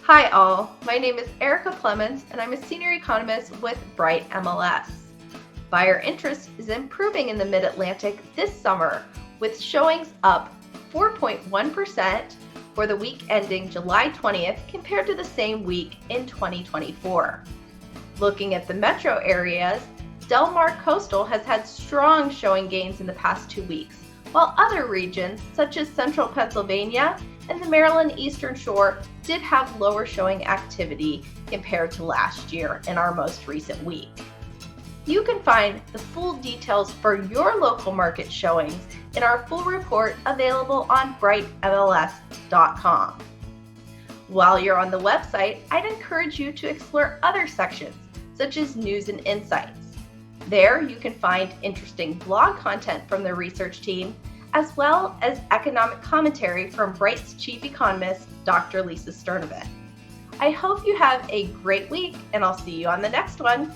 Hi all, my name is Erica Clemens and I'm a senior economist with Bright MLS. Buyer interest is improving in the Mid-Atlantic this summer with showings up 4.1% for the week ending July 20th compared to the same week in 2024. Looking at the metro areas, Del Mar Coastal has had strong showing gains in the past 2 weeks, while other regions such as central Pennsylvania and the Maryland Eastern Shore did have lower showing activity compared to last year in our most recent week. You can find the full details for your local market showings in our full report available on brightmls.com. While you're on the website, I'd encourage you to explore other sections such as news and insights. There you can find interesting blog content from the research team, as well as economic commentary from Bright's chief economist, Dr. Lisa Sternovit. I hope you have a great week, and I'll see you on the next one.